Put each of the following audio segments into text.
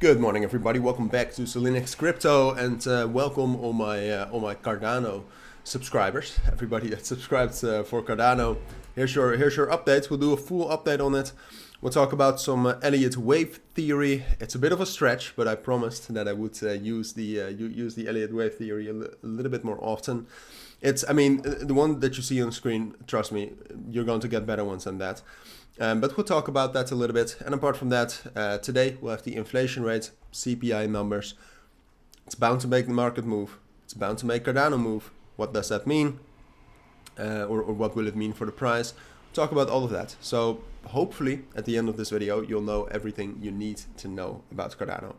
Good morning, everybody. Welcome back to Cilinix Crypto, and welcome all my Cardano subscribers. Everybody that subscribed for Cardano. Here's your update. We'll do a full update on it. We'll talk about some Elliott wave theory. It's a bit of a stretch, but I promised that I would use the Elliott wave theory a little bit more often. I mean, the one that you see on the screen. Trust me, you're going to get better ones than that. But we'll talk about that a little bit. And apart from that, today we'll have the inflation rate, CPI numbers. It's bound to make the market move. It's bound to make Cardano move. What does that mean? Or what will it mean for the price? We'll talk about all of that. So hopefully at the end of this video, you'll know everything you need to know about Cardano.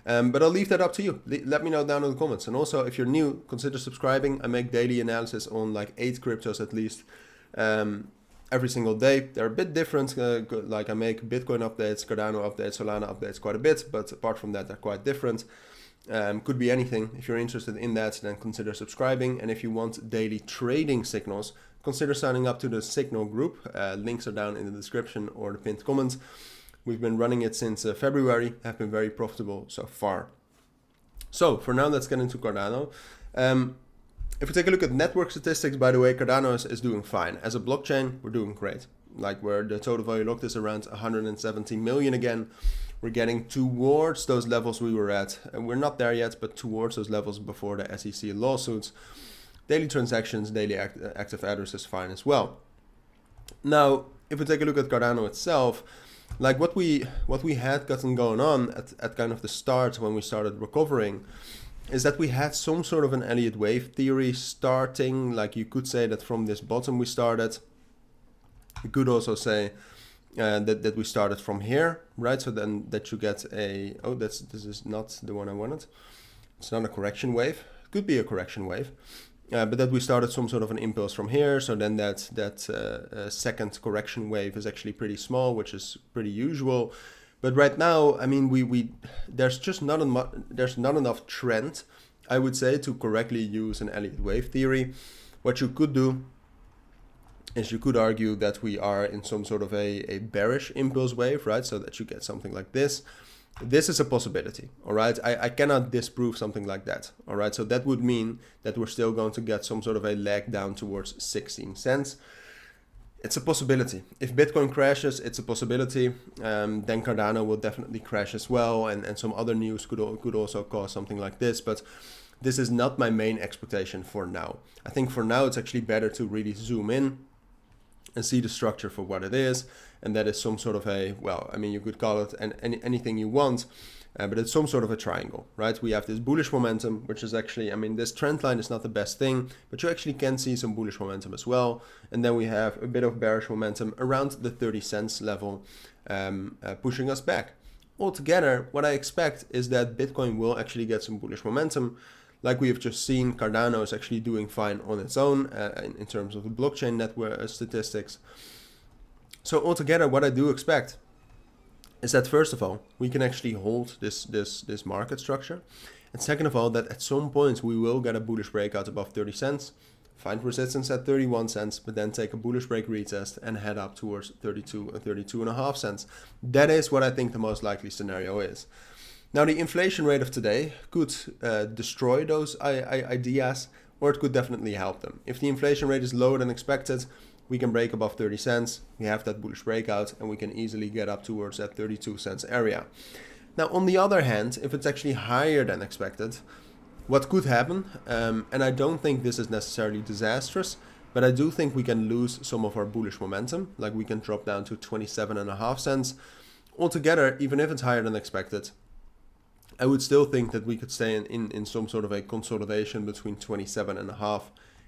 But I'll leave that up to you. Let me know down in the comments. And also, if you're new, consider subscribing. I make daily analysis on like 8 cryptos at least. Every single day. They're a bit different, like I make Bitcoin updates, Cardano updates, Solana updates quite a bit, but apart from that, they're quite different. Could be anything. If you're interested in that, then consider subscribing. And if you want daily trading signals, consider signing up to the Signal group. Links are down in the description or the pinned comment. We've been running it since February, have been very profitable so far. So for now, let's get into Cardano. If we take a look at network statistics, by the way, Cardano is doing fine. As a blockchain, we're doing great. Like where the total value locked is around 170 million again. We're getting towards those levels we were at. And we're not there yet, but towards those levels before the SEC lawsuits. Daily transactions, daily active address is fine as well. Now, if we take a look at Cardano itself, like what we had gotten going on at kind of the start when we started recovering, is that we had some sort of an Elliott wave theory starting. Like you could say that from this bottom we started. You could also say that we started from here, right? So then that you get a, this is not the one I wanted. It's not a correction wave. It could be a correction wave. But that we started some sort of an impulse from here. So then that second correction wave is actually pretty small, which is pretty usual. But right now, I mean, there's just not enough trend, I would say, to correctly use an Elliott wave theory. What you could do is you could argue that we are in some sort of a bearish impulse wave, right? So that you get something like this. This is a possibility, all right? I cannot disprove something like that, all right? So that would mean that we're still going to get some sort of a leg down towards 16 cents. It's a possibility. If Bitcoin crashes, it's a possibility. Then Cardano will definitely crash as well. And some other news could also cause something like this. But this is not my main expectation for now. I think for now, it's actually better to really zoom in and see the structure for what it is. And that is some sort of a, well, I mean, you could call it anything you want. But it's some sort of a triangle, right? We have this bullish momentum, which is actually, I mean, this trend line is not the best thing, but you actually can see some bullish momentum as well. And then we have a bit of bearish momentum around the 30 cents level, pushing us back. Altogether, what I expect is that Bitcoin will actually get some bullish momentum. Like we have just seen, Cardano is actually doing fine on its own in terms of the blockchain network statistics. So altogether, what I do expect is that first of all, we can actually hold this market structure. And second of all, that at some point we will get a bullish breakout above 30 cents, find resistance at 31 cents, but then take a bullish break retest and head up towards 32.5 cents. That is what I think the most likely scenario is. Now, the inflation rate of today could destroy those ideas, or it could definitely help them. If the inflation rate is lower than expected, we can break above 30 cents, we have that bullish breakout, and we can easily get up towards that 32 cents area. Now, on the other hand, if it's actually higher than expected, what could happen, and I don't think this is necessarily disastrous, but I do think we can lose some of our bullish momentum, like we can drop down to 27.5 cents. Altogether, even if it's higher than expected, I would still think that we could stay in some sort of a consolidation between 27.5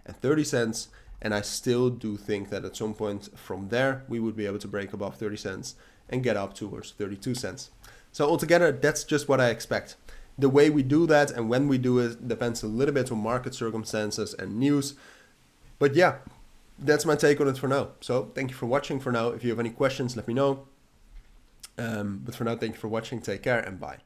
and 30 cents. And I still do think that at some point from there, we would be able to break above 30 cents and get up towards 32 cents. So altogether, that's just what I expect. The way we do that and when we do it depends a little bit on market circumstances and news. But yeah, that's my take on it for now. So thank you for watching for now. If you have any questions, let me know. But for now, thank you for watching. Take care and bye.